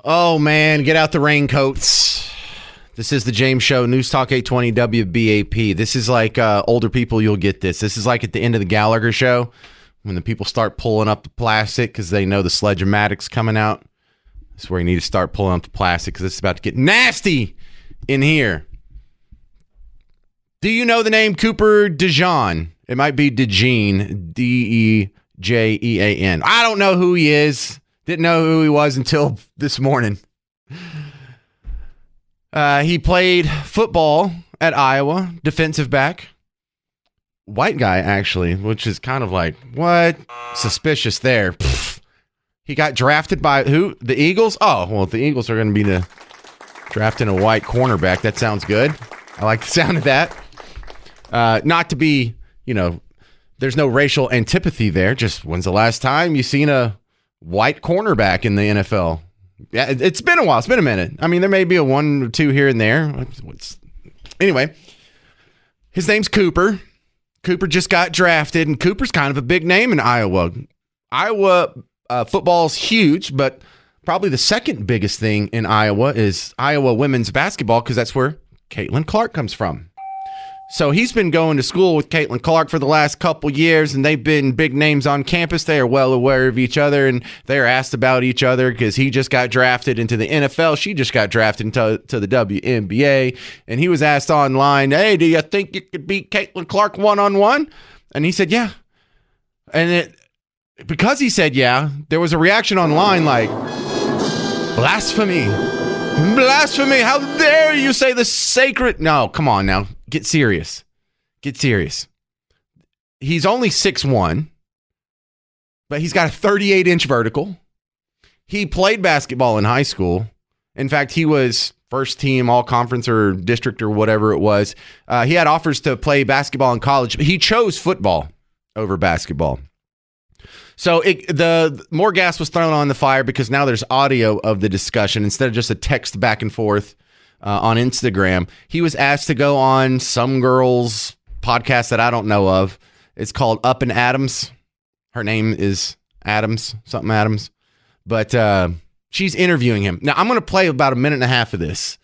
Oh, man, get out the raincoats. This is the James Show, News Talk 820 WBAP. This is like older people, you'll get this. This is like at the end of the Gallagher show when the people start pulling up the plastic because they know the Sledge-O-Matic's coming out. This is where you need to start pulling up the plastic because it's about to get nasty in here. Do you know the name Cooper Dejean? It might be Dejean, Dejean. I don't know who he is. Didn't know who he was until this morning. He played football at Iowa, defensive back. White guy, actually, which is kind of like, what? Suspicious there. Pfft. He got drafted by who? The Eagles? Oh, well, if the Eagles are going to be drafting a white cornerback, that sounds good. I like the sound of that. Not to be, there's no racial antipathy there. Just when's the last time you seen a white cornerback in the NFL? Yeah, it's been a while. It's been a minute. I mean, there may be a one or two here and there. Anyway, his name's Cooper. Cooper just got drafted, and Cooper's kind of a big name in Iowa. Iowa football's huge, but probably the second biggest thing in Iowa is Iowa women's basketball because that's where Caitlin Clark comes from. So he's been going to school with Caitlin Clark for the last couple years, and they've been big names on campus. They are well aware of each other, and they are asked about each other because he just got drafted into the NFL. She just got drafted into the WNBA, and he was asked online, hey, do you think you could beat Caitlin Clark one-on-one? And he said, yeah. And because he said yeah, there was a reaction online like, blasphemy. Blasphemy. How dare you say the sacred... No, come on now. Get serious. Get serious. He's only 6'1", but he's got a 38-inch vertical. He played basketball in high school. In fact, he was first team all-conference or district or whatever it was. He had offers to play basketball in college, but he chose football over basketball. So the more gas was thrown on the fire because now there's audio of the discussion instead of just a text back and forth on Instagram. He was asked to go on some girl's podcast that I don't know of. It's called Up and Adams. Her name is Adams, something Adams. But she's interviewing him. Now, I'm going to play about a minute and a half of this.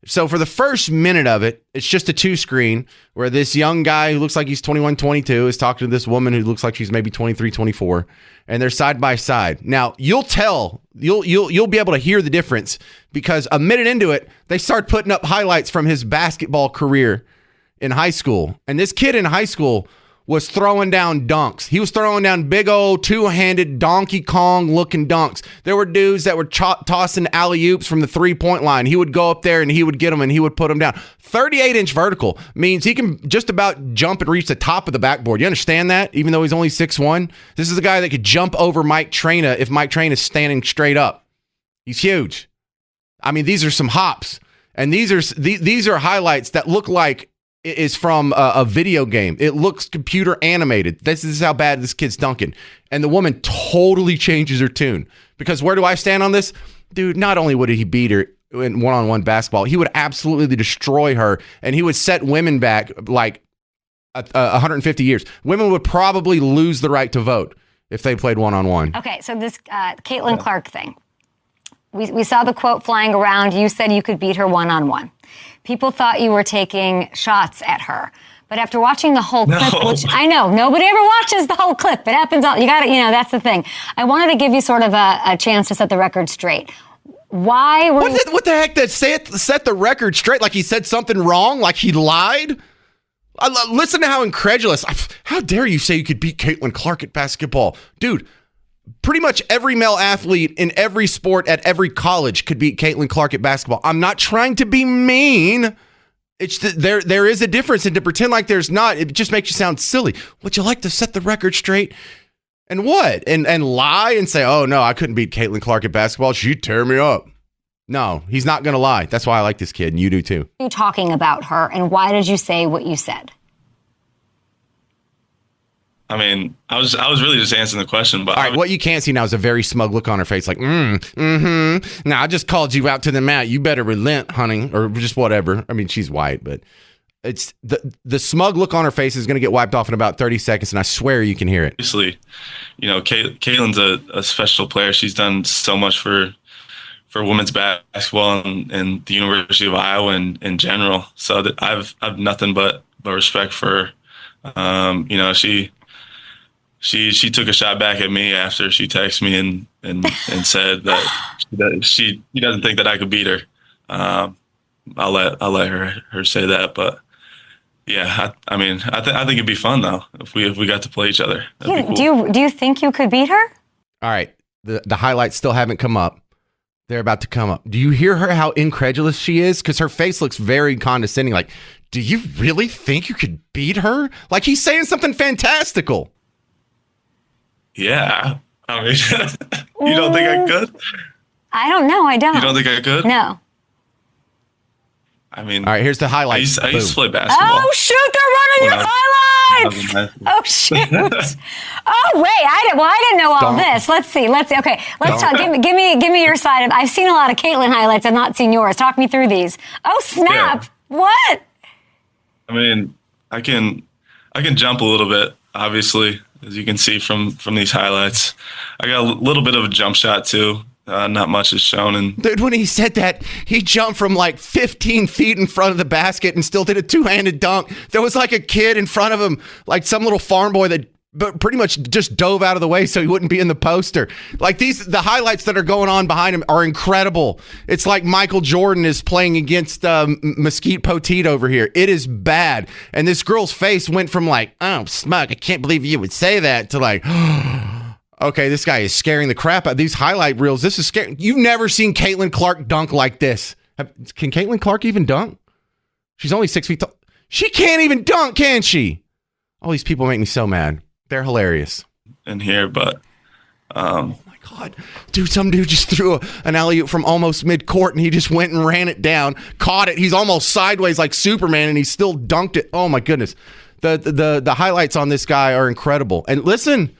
So for the first minute of it, it's just a two-screen where this young guy who looks like he's 21, 22 is talking to this woman who looks like she's maybe 23, 24, and they're side by side. Now, you'll be able to hear the difference because a minute into it, they start putting up highlights from his basketball career in high school. And this kid in high school was throwing down dunks. He was throwing down big old two-handed Donkey Kong looking dunks. There were dudes that were tossing alley-oops from the three-point line. He would go up there and he would get them and he would put them down. 38-inch vertical means he can just about jump and reach the top of the backboard. You understand that? Even though he's only 6'1"? This is a guy that could jump over Mike Traina if Mike Traina is standing straight up. He's huge. I mean, these are some hops. And these are highlights that look like is from a video game. It looks computer animated. This is how bad this kid's dunking. And the woman totally changes her tune. Because where do I stand on this? Dude, not only would he beat her in one-on-one basketball, he would absolutely destroy her. And he would set women back like 150 years. Women would probably lose the right to vote if they played one-on-one. Okay, so this Caitlin Clark thing. We saw the quote flying around. You said you could beat her one-on-one. People thought you were taking shots at her. But after watching the whole clip, which I know, nobody ever watches the whole clip. It happens all, that's the thing. I wanted to give you sort of a chance to set the record straight. Why were what the heck did set the record straight? Like he said something wrong? Like he lied? Listen to how incredulous. How dare you say you could beat Caitlin Clark at basketball? Dude, pretty much every male athlete in every sport at every college could beat Caitlin Clark at basketball. I'm not trying to be mean. It's there is a difference, and to pretend like there's not, it just makes you sound silly. Would you like to set the record straight? And what? And lie and say, oh, no, I couldn't beat Caitlin Clark at basketball. She'd tear me up. No, he's not going to lie. That's why I like this kid, and you do too. You talking about her, and why did you say what you said? I mean, I was really just answering the question. But all right, what you can't see now is a very smug look on her face, like, Now, I just called you out to the mat. You better relent, honey, or just whatever. I mean, she's white, but it's the smug look on her face is going to get wiped off in about 30 seconds, and I swear you can hear it. Obviously, Caitlin's a special player. She's done so much for women's basketball and the University of Iowa in general. So that I've nothing but respect for her. She took a shot back at me after she texted me and said that she doesn't think that I could beat her. I'll let her say that, but yeah, I think it'd be fun though if we got to play each other. That'd be cool. Do you think you could beat her? All right, the highlights still haven't come up. They're about to come up. Do you hear her? How incredulous she is? Because her face looks very condescending. Like, do you really think you could beat her? Like he's saying something fantastical. Yeah, I mean, you don't think I could? I don't know. I don't. You don't think I could? No. I mean, all right, here's the highlights. I used to play basketball. Oh shoot! They're running your highlights. Oh shoot! Oh wait, I didn't know all this. Let's see. Okay, let's talk. Give me your side of. I've seen a lot of Caitlin highlights. I've not seen yours. Talk me through these. Oh snap! Yeah. What? I mean, I can jump a little bit. Obviously, as you can see from these highlights, I got a little bit of a jump shot too. Not much is shown. And dude, when he said that, he jumped from like 15 feet in front of the basket and still did a two-handed dunk. There was like a kid in front of him, like some little farm boy that pretty much just dove out of the way so he wouldn't be in the poster. Like the highlights that are going on behind him are incredible. It's like Michael Jordan is playing against Mesquite Poteet over here. It is bad. And this girl's face went from like, oh, smug, I can't believe you would say that, to like, okay, this guy is scaring the crap out of these highlight reels. This is scary. You've never seen Caitlin Clark dunk like this. Can Caitlin Clark even dunk? She's only 6 feet tall. She can't even dunk, can she? All these people make me so mad. They're hilarious. In here, but oh my God. Dude, some dude just threw an alley-oop from almost mid-court and he just went and ran it down, caught it. He's almost sideways like Superman and he still dunked it. Oh my goodness. The highlights on this guy are incredible. And listen,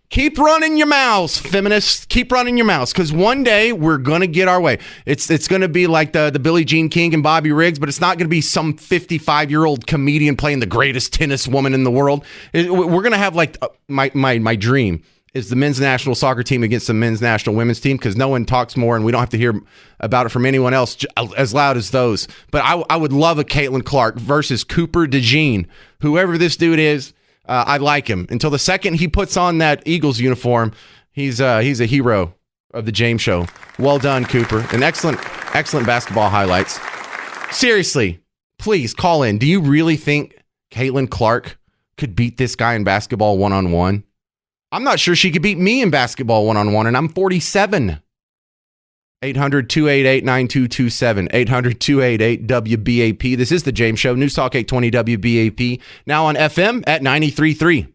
keep running your mouths, feminists. Keep running your mouths, because one day we're going to get our way. It's going to be like the Billie Jean King and Bobby Riggs, but it's not going to be some 55-year-old comedian playing the greatest tennis woman in the world. We're going to have like my dream is the men's national soccer team against the men's national women's team, because no one talks more and we don't have to hear about it from anyone else as loud as those. But I would love a Caitlin Clark versus Cooper Dejean, whoever this dude is. I like him. Until the second he puts on that Eagles uniform, he's a hero of the James Show. Well done, Cooper. And excellent basketball highlights. Seriously, please call in. Do you really think Caitlin Clark could beat this guy in basketball one-on-one? I'm not sure she could beat me in basketball one-on-one, and I'm 47. 800-288-9227. 800-288-WBAP. This is the James Show. News Talk 820 WBAP. Now on FM at 93.3.